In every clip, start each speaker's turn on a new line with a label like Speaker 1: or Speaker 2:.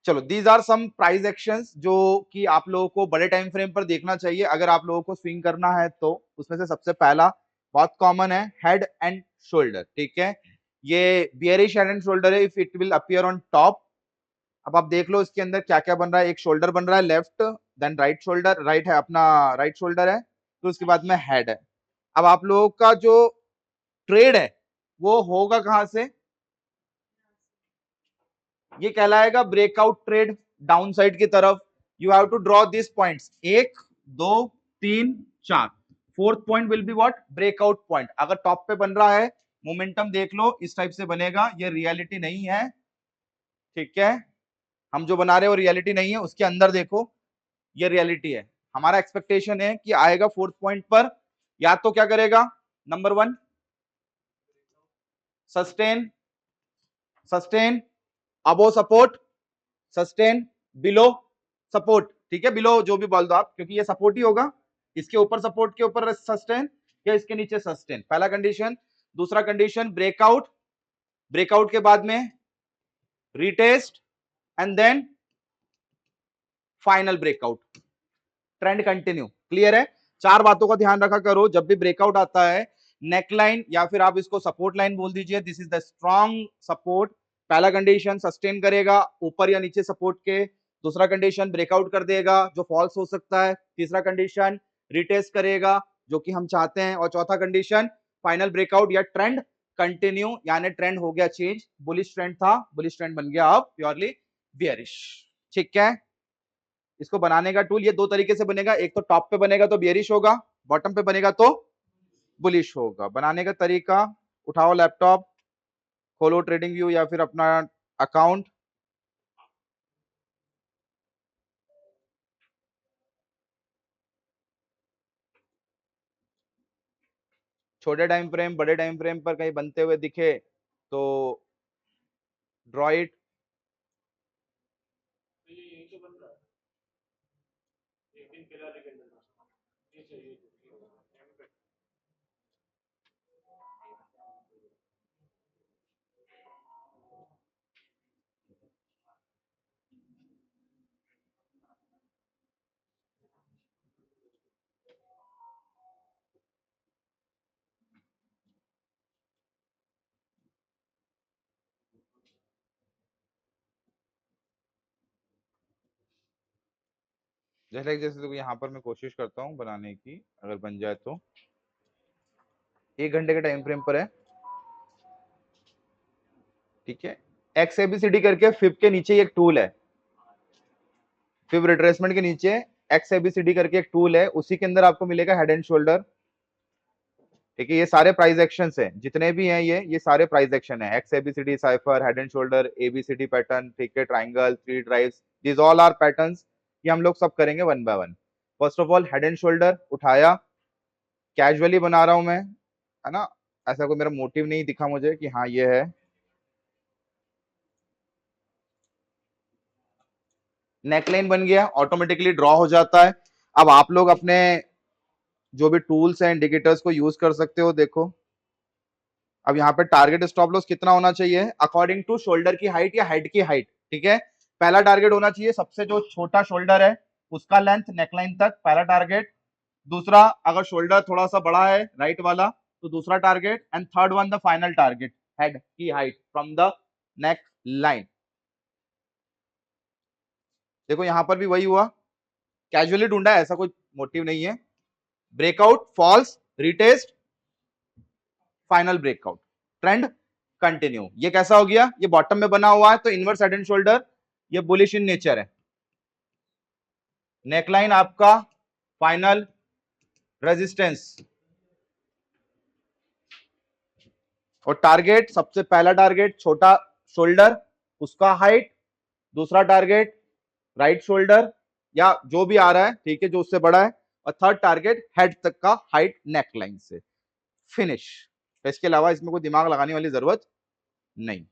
Speaker 1: चलो, these are some price actions जो कि आप लोगों को बड़े टाइम फ्रेम पर देखना चाहिए अगर आप लोगों को स्विंग करना है तो। उसमें से सबसे पहला बहुत कॉमन है, हेड एंड शोल्डर, ठीक है। ये बियरिश हेड एंड शोल्डर है if it will appear on top. अब आप देख लो इसके अंदर क्या क्या बन रहा है। एक शोल्डर बन रहा है left, then right shoulder, right है अपना, राइट शोल्डर है, तो उसके बाद में हेड है। अब आप लोगों का जो ट्रेड है वो होगा कहां से, ये कहलाएगा ब्रेकआउट ट्रेड डाउन साइड की तरफ। You have to draw this points, 1 2 3 4, fourth point will be what, breakout point. अगर टॉप पे बन रहा है, मोमेंटम देख लो इस टाइप से बनेगा, ये रियलिटी नहीं है, ठीक है। हम जो बना रहे हैं वो रियलिटी नहीं है, उसके अंदर देखो ये रियलिटी है। हमारा एक्सपेक्टेशन है कि आएगा फोर्थ पॉइंट पर, या तो क्या करेगा, नंबर 1 सस्टेन, सस्टेन अबो सपोर्ट, सस्टेन बिलो सपोर्ट, ठीक है। बिलो जो भी बोल दो आप, क्योंकि ये सपोर्ट ही होगा, इसके ऊपर सपोर्ट के ऊपर सस्टेन या इसके नीचे सस्टेन, पहला कंडीशन। दूसरा कंडीशन ब्रेकआउट, ब्रेकआउट के बाद में retest and then final breakout, trend continue. Clear है? चार बातों का ध्यान रखा करो जब भी ब्रेकआउट आता है। नेकलाइन या फिर आप इसको सपोर्ट लाइन बोल दीजिए, this is the strong support. पहला कंडीशन सस्टेन करेगा ऊपर या नीचे सपोर्ट के। दूसरा कंडीशन ब्रेकआउट कर देगा जो फॉल्स हो सकता है। तीसरा कंडीशन रिटेस्ट करेगा जो कि हम चाहते हैं। और चौथा कंडीशन फाइनल ब्रेकआउट या ट्रेंड कंटिन्यू, यानी ट्रेंड हो गया चेंज, बुलिश ट्रेंड था, बुलिश ट्रेंड बन गया अब प्योरली बियरिश, ठीक है। इसको बनाने का टूल ये दो तरीके से बनेगा, एक तो टॉप पे बनेगा तो बियरिश होगा, बॉटम पे बनेगा तो बुलिश होगा। बनाने का तरीका, उठाओ लैपटॉप, खोलो ट्रेडिंग व्यू या फिर अपना अकाउंट, छोटे टाइम फ्रेम बड़े टाइम फ्रेम पर कहीं बनते हुए दिखे तो ड्रॉ इट। जैसे तो यहाँ पर मैं कोशिश करता हूँ बनाने की, अगर बन जाए तो 1 घंटे के टाइम फ्रेम पर है, ठीक है। एक्स एबीसीडी करके फिब के नीचे एक टूल है, फिब रिट्रेसमेंट के नीचे एक्स एबीसीडी करके एक टूल है, उसी के अंदर आपको मिलेगा हेड एंड शोल्डर, ठीक है। ये सारे प्राइस एक्शन है जितने भी हैं, ये सारे प्राइस एक्शन है, X ABCD cypher head and shoulder ABCD pattern, ठीक है, triangle, three drives, this all are patterns. ये हम लोग सब करेंगे one by one. First of all head and shoulder उठाया, कैजुअली बना रहा हूं मैं, है ना, ऐसा कोई मेरा मोटिव नहीं दिखा मुझे कि हाँ ये है। नेकलाइन बन गया, ऑटोमेटिकली ड्रॉ हो जाता है। अब आप लोग अपने जो भी टूल्स हैं इंडिकेटर्स को यूज कर सकते हो। देखो अब यहाँ पे टारगेट स्टॉप लॉस कितना होना चाहिए अकॉर्डिंग टू शोल्डर की हाइट या हेड की हाइट, ठीक है। पहला टारगेट होना चाहिए सबसे जो छोटा शोल्डर है उसका लेंथ नेकलाइन तक, पहला टारगेट। दूसरा अगर शोल्डर थोड़ा सा बड़ा है राइट वाला तो दूसरा target, and third one the final target, head की height from the neck line. देखो यहां पर भी वही हुआ, कैजुअली ढूंढा है, ऐसा कोई मोटिव नहीं है। Breakout, false, retest, final breakout, trend continue. ये कैसा हो गया, ये बॉटम में बना हुआ है तो इनवर्स हेड एंड शोल्डर, ये बुलिश इन नेचर है। नेकलाइन आपका फाइनल रेजिस्टेंस, और टारगेट सबसे पहला टारगेट छोटा शोल्डर उसका हाइट, दूसरा टारगेट राइट शोल्डर या जो भी आ रहा है, ठीक है, जो उससे बड़ा है, और थर्ड टारगेट हेड तक का हाइट नेकलाइन से, फिनिश। इसके अलावा इसमें कोई दिमाग लगाने वाली जरूरत नहीं,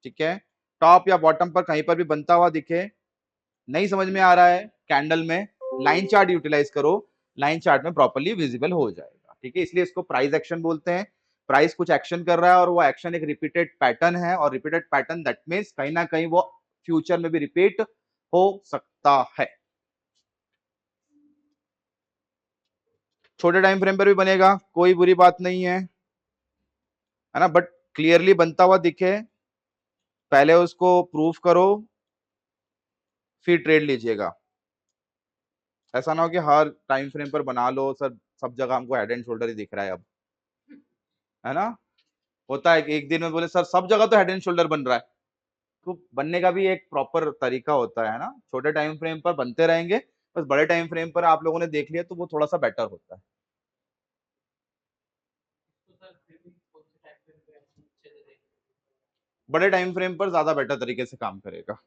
Speaker 1: ठीक है। टॉप या बॉटम पर कहीं पर भी बनता हुआ दिखे, नहीं समझ में आ रहा है कैंडल में, लाइन चार्ट यूटिलाइज करो, लाइन चार्ट में प्रॉपर्ली विजिबल हो जाएगा, ठीक है। इसलिए इसको प्राइस एक्शन बोलते हैं। प्राइस कुछ एक्शन कर रहा है और वो एक्शन एक रिपीटेड पैटर्न है, और रिपीटेड पैटर्न दैट मींस कहीं ना कहीं वो फ्यूचर में भी रिपीट हो सकता है। छोटे टाइम फ्रेम पर भी बनेगा, कोई बुरी बात नहीं है ना, बट क्लियरली बनता हुआ दिखे, पहले उसको प्रूफ करो फिर ट्रेड लीजिएगा। ऐसा ना हो कि हर टाइम फ्रेम पर बना लो सर, सब जगह हमको हेड एंड शोल्डर ही दिख रहा है अब, है ना। होता है कि एक दिन में बोले सर सब जगह तो हेड एंड शोल्डर बन रहा है, तो बनने का भी एक प्रॉपर तरीका होता है ना। छोटे टाइम फ्रेम पर बनते रहेंगे, बस बड़े टाइम फ्रेम पर आप लोगों ने देख लिया तो वो थोड़ा सा बेटर होता है। बड़े टाइम फ्रेम पर ज्यादा बेटर तरीके से काम करेगा।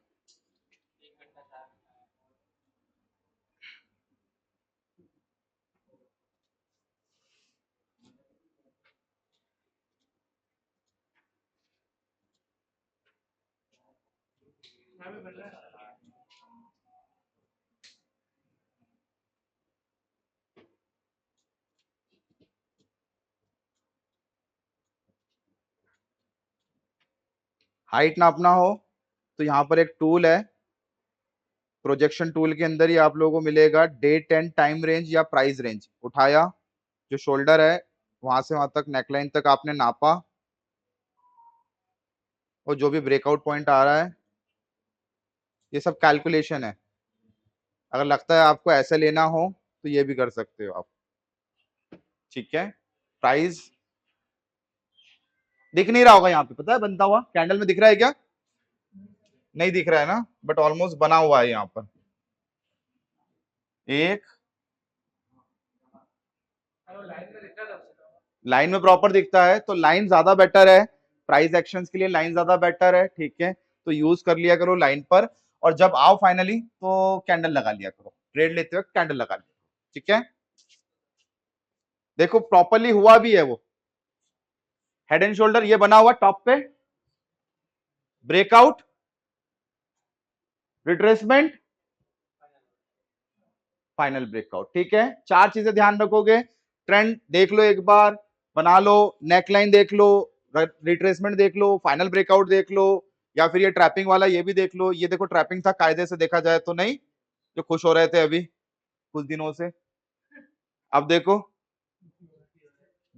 Speaker 1: हाइट नापना हो तो यहाँ पर एक टूल है, प्रोजेक्शन टूल के अंदर ही आप लोगों को मिलेगा डेट एंड टाइम रेंज या प्राइस रेंज। उठाया, जो शोल्डर है वहां से वहां तक नेकलाइन तक आपने नापा, और जो भी ब्रेकआउट पॉइंट आ रहा है, ये सब कैलकुलेशन है। अगर लगता है आपको ऐसे लेना हो तो ये भी कर सकते हो आप, ठीक है। प्राइस दिख नहीं रहा होगा यहाँ पे, पता है बनता हुआ कैंडल में दिख रहा है क्या? नहीं दिख रहा है ना, बट ऑलमोस्ट बना हुआ है यहाँ पर। एक लाइन में प्रॉपर दिखता है, तो लाइन ज्यादा बेटर है, प्राइस एक्शंस के लिए लाइन ज्यादा बेटर है, ठीक है। तो यूज कर लिया करो लाइन पर, और जब आओ फाइनली तो कैंडल लगा लिया करो, ट्रेड लेते वक्त कैंडल लगा लिया, ठीक है। देखो प्रॉपरली हुआ भी है वो, हेड एंड शोल्डर ये बना हुआ टॉप पे, ब्रेकआउट, रिट्रेसमेंट, फाइनल ब्रेकआउट, ठीक है। चार चीजें ध्यान रखोगे, ट्रेंड देख लो एक बार, बना लो, नेकलाइन देख लो, रिट्रेसमेंट देख लो, फाइनल ब्रेकआउट देख लो, या फिर ये ट्रैपिंग वाला ये भी देख लो। ये देखो ट्रैपिंग था कायदे से देखा जाए तो, नहीं जो खुश हो रहे थे अभी कुछ दिनों से, अब देखो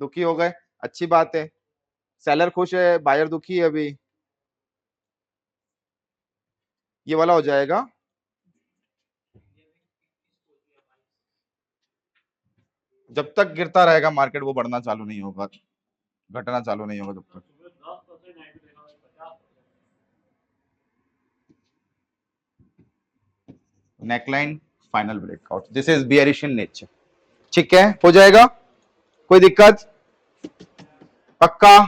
Speaker 1: दुखी हो गए। अच्छी बात है, सेलर खुश है, बायर दुखी है अभी, ये वाला हो जाएगा। जब तक गिरता रहेगा मार्केट वो बढ़ना चालू नहीं होगा, घटना चालू नहीं होगा जब तक। Neckline, final breakout, this is bearish in nature, ठीक है। हो जाएगा, कोई दिक्कत? पक्का?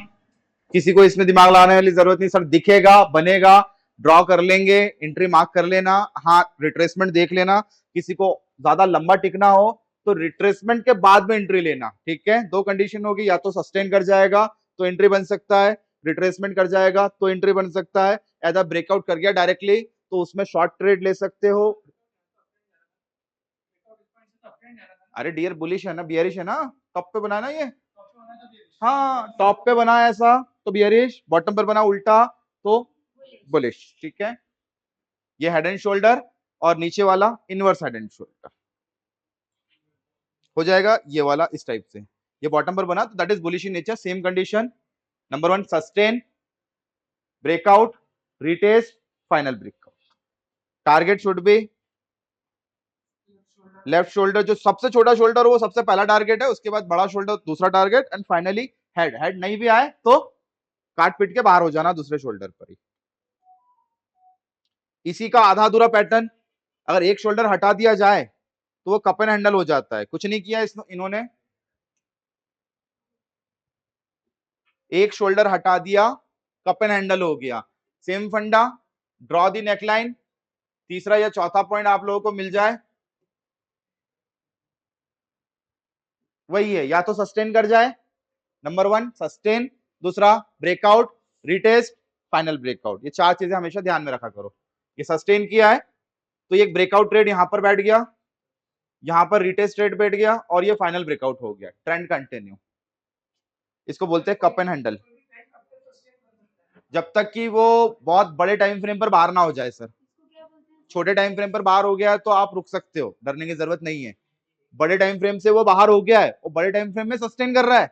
Speaker 1: किसी को इसमें दिमाग लगाने वाली जरूरत नहीं, सर दिखेगा बनेगा, ड्रॉ कर लेंगे, एंट्री मार्क कर लेना, हाँ रिट्रेसमेंट देख लेना। किसी को ज्यादा लंबा टिकना हो तो रिट्रेसमेंट के बाद में एंट्री लेना, ठीक है। दो कंडीशन होगी, या तो सस्टेन कर जाएगा तो एंट्री बन सकता है, रिट्रेसमेंट कर जाएगा तो एंट्री बन सकता है, एदा ब्रेकआउट कर गया डायरेक्टली तो उसमें शॉर्ट ट्रेड ले सकते हो। अरे डियर बुलिश है ना, बियरिश है ना, टॉप पे बनाना ये, हाँ टॉप पे बना ऐसा तो बियरिश, बॉटम पर बना उल्टा तो बुलिश, ठीक है। ये हेड एंड शोल्डर, और नीचे वाला इनवर्स हेड एंड शोल्डर हो जाएगा, ये वाला इस टाइप से। ये बॉटम पर बना तो that is bullish in nature. Same condition, number one sustain, breakout, retest, final breakout. Target should be left shoulder, जो सबसे छोटा शोल्डर वो सबसे पहला टारगेट है, उसके बाद बड़ा शोल्डर दूसरा target, and finally head. Head नहीं भी आए तो काट पीट के बाहर हो जाना दूसरे शोल्डर पर ही। इसी का आधा अधूरा पैटर्न, अगर एक शोल्डर हटा दिया जाए तो वो कप एंड हैंडल हो जाता है। कुछ नहीं किया इन्होंने, एक शोल्डर हटा दिया, कप एंड हैंडल हो गया। सेम फंडा, ड्रॉ दी नेकलाइन, तीसरा या चौथा पॉइंट आप लोगों को मिल जाए, वही है, या तो सस्टेन कर जाए, नंबर वन सस्टेन, दूसरा ब्रेकआउट, रिटेस्ट, फाइनल ब्रेकआउट। ये चार चीजें हमेशा ध्यान में रखा करो। ये सस्टेन किया है तो ये ब्रेकआउट ट्रेड यहां पर बैठ गया, यहां पर रिटेस्ट ट्रेड बैठ गया, और ये फाइनल ब्रेकआउट हो गया, ट्रेंड कंटिन्यू। इसको बोलते हैं कप एंड हैंडल, जब तक कि वो बहुत बड़े टाइम फ्रेम पर बाहर ना हो जाए सर। छोटे टाइम फ्रेम पर बाहर हो गया है तो आप रुक सकते हो, डरने की जरूरत नहीं है। बड़े टाइम फ्रेम से वो बाहर हो गया है और बड़े टाइम फ्रेम में सस्टेन कर रहा है,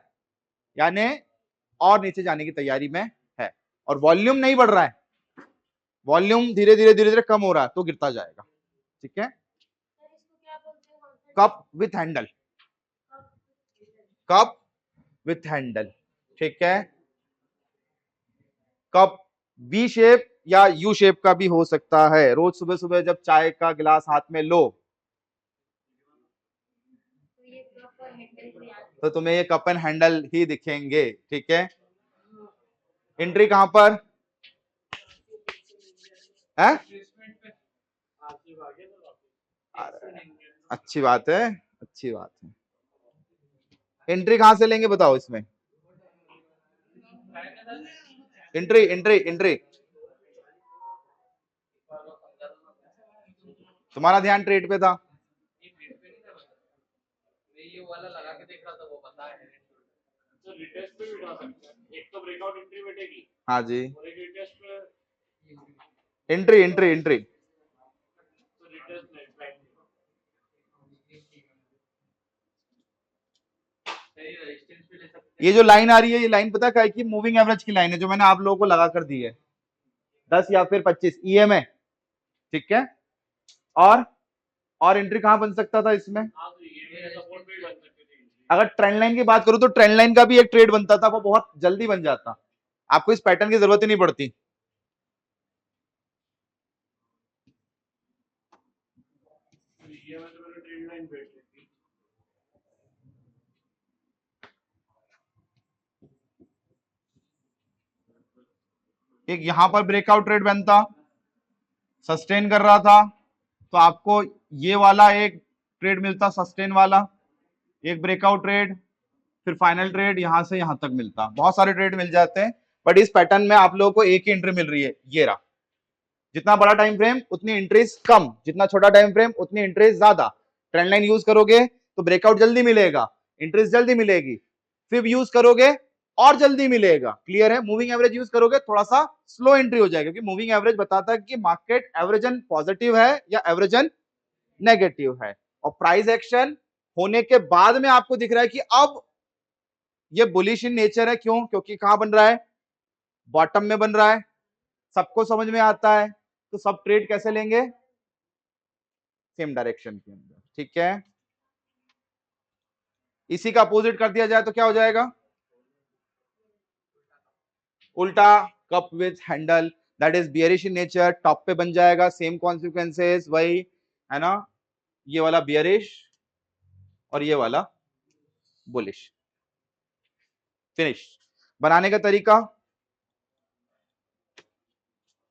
Speaker 1: यानी और नीचे जाने की तैयारी में है, और वॉल्यूम नहीं बढ़ रहा है, वॉल्यूम धीरे धीरे कम हो रहा है तो गिरता जाएगा। ठीक है, cup with handle, cup with handle. ठीक है, कप बी शेप या यू शेप का भी हो सकता है। रोज सुबह सुबह जब चाय का गिलास हाथ में लो तो तुम्हें ये कप एंड हैंडल ही दिखेंगे। ठीक है, एंट्री कहां पर है? अच्छी बात है, अच्छी बात है। एंट्री कहां से लेंगे बताओ इसमें? एंट्री एंट्री एंट्री, तुम्हारा ध्यान ट्रेड पे था। ये वाला लगा के देख रहा था, वो पता है तो रिटेस्ट पे भी उठा सकते हैं। एक तो ब्रेकआउट एंट्री बैठेगी, हाँ जी, और एक रिटेस्ट पे एंट्री एंट्री एंट्री, तो रिटेस्ट में ये जो लाइन आ रही है, ये लाइन पता है कि मूविंग एवरेज की लाइन है जो मैंने आप लोगों को लगा कर दी है, 10 या फिर 25 ईएम है। ठीक है, और एंट्री कहां बन सकता था इसमें? अगर ट्रेंड लाइन की बात करूं तो ट्रेंड लाइन का भी एक ट्रेड बनता था, वो बहुत जल्दी बन जाता, आपको इस पैटर्न की जरूरत ही नहीं पड़ती। एक यहां पर ब्रेकआउट ट्रेड बनता, सस्टेन कर रहा था तो आपको ये वाला एक ट्रेड मिलता, सस्टेन वाला एक ब्रेकआउट ट्रेड, फिर फाइनल ट्रेड यहां से यहां तक मिलता। बहुत सारे ट्रेड मिल जाते हैं, बट इस पैटर्न में आप लोगों को एक ही एंट्री मिल रही है, ये रहा। जितना बड़ा टाइम फ्रेम उतनी एंट्रीज कम, जितना छोटा टाइम फ्रेम उतनी एंट्रीज ज्यादा। ट्रेंड लाइन यूज करोगे तो ब्रेकआउट जल्दी मिलेगा, एंट्रीज जल्दी मिलेगी। फिब यूज करोगे और जल्दी मिलेगा। क्लियर है? मूविंग एवरेज यूज करोगे थोड़ा सा स्लो एंट्री हो जाएगा, क्योंकि मूविंग एवरेज बताता है कि मार्केट एवरेजन पॉजिटिव है या एवरेजन नेगेटिव है। और प्राइस एक्शन होने के बाद में आपको दिख रहा है कि अब ये बुलिश इन नेचर है। क्यों? क्योंकि कहां बन रहा है? बॉटम में बन रहा है, सबको समझ में आता है। तो सब ट्रेड कैसे लेंगे? सेम डायरेक्शन के अंदर। ठीक है, इसी का अपोजिट कर दिया जाए तो क्या हो जाएगा? उल्टा, cup with handle, that is bearish in nature, top पे बन जाएगा। सेम कॉन्सिक्वेंसेस वही है ना, ये वाला बियरिश और ये वाला बुलिश। फिनिश। बनाने का तरीका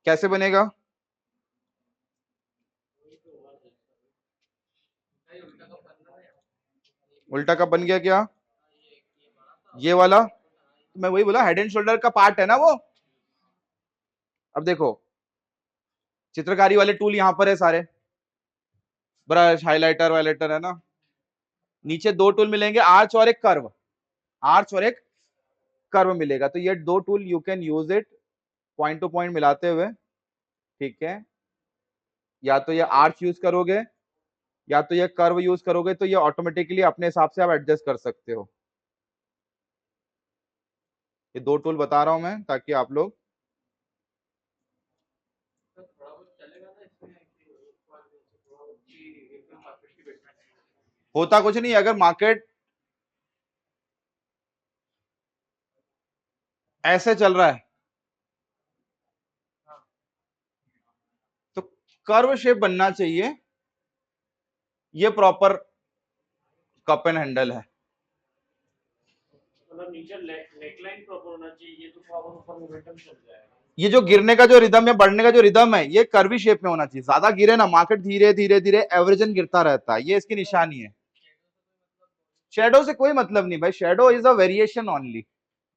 Speaker 1: कैसे बनेगा? उल्टा कप बन गया क्या? ये वाला, मैं वही बोला, हेड एंड शोल्डर का पार्ट है ना वो। अब देखो, चित्रकारी वाले टूल यहां पर है सारे, ब्रश, हाइलाइटर वाइलाइटर है ना। नीचे दो टूल मिलेंगे, आर्च और एक कर्व, आर्च और एक कर्व मिलेगा। तो ये दो tool you can use it point two point मिलाते हुए। ठीक है, या तो ये आर्च यूज करोगे या तो ये कर्व यूज करोगे, तो ये ऑटोमेटिकली अपने हिसाब से आप एडजस्ट कर सकते हो। ये दो टूल बता रहा हूं मैं ताकि आप लोग, होता कुछ नहीं अगर मार्केट ऐसे चल रहा है तो कर्व शेप बनना चाहिए। ये प्रॉपर कप एंड हैंडल है, मतलब नीचे नेकलाइन प्रॉपर होना चाहिए। ये तो ऊपर मोमेंटम चल जाएगा। ये जो गिरने का जो रिदम है, बढ़ने का जो रिदम है, ये कर्वी शेप में होना चाहिए। ज्यादा गिरे ना, मार्केट धीरे धीरे धीरे एवरेजन गिरता रहता है, ये इसकी निशानी है। शेडो से कोई मतलब नहीं भाई, shadow is a variation only.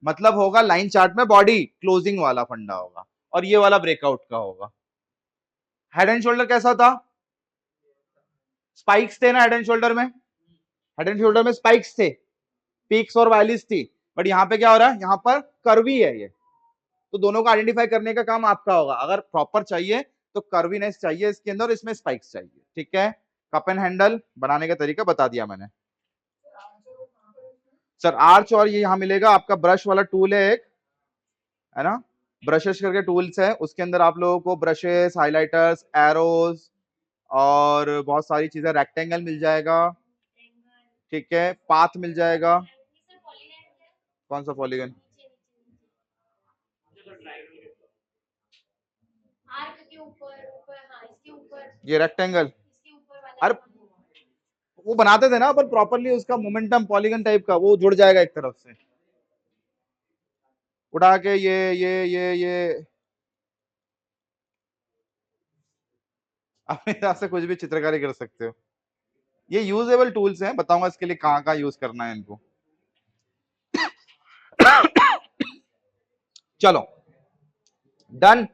Speaker 1: मतलब होगा लाइन चार्ट में बॉडी क्लोजिंग वाला फंडा होगा और ये वाला ब्रेकआउट का होगा। हेड एंड शोल्डर कैसा था? स्पाइक्स थे ना हेड एंड शोल्डर में, हेड एंड शोल्डर में स्पाइक्स थे, पीक्स और वैलीज थी। बट यहाँ पे क्या हो रहा है? यहाँ पर कर्वी है ये। तो दोनों को आइडेंटिफाई करने का काम आपका होगा। अगर प्रॉपर चाहिए तो कर्वीनेस चाहिए इसके अंदर और इसमें स्पाइक्स चाहिए, ठीक है। कप एंड हैंडल बनाने का तरीका बता दिया मैंने। सर आर्च और ये यहाँ मिलेगा आपका ब्रश वाला टूल है एक, है ना, ब्रशेस करके टूल्स है, उसके अंदर आप लोगों को ब्रशेस, हाइलाइटर्स, एरोज और बहुत सारी चीजें, रेक्टेंगल मिल जाएगा, ठीक है, पाथ मिल जाएगा। कौन सा पॉलीगन? ये रेक्टेंगल, अरे वो बनाते थे ना पर प्रॉपरली उसका मोमेंटम पॉलीगन टाइप का वो जुड़ जाएगा एक तरफ से उठा के, ये अपने हिसाब से कुछ भी चित्रकारी कर सकते हो। ये यूजेबल टूल्स हैं, बताऊंगा इसके लिए कहाँ कहाँ यूज करना है इनको। चलो डन।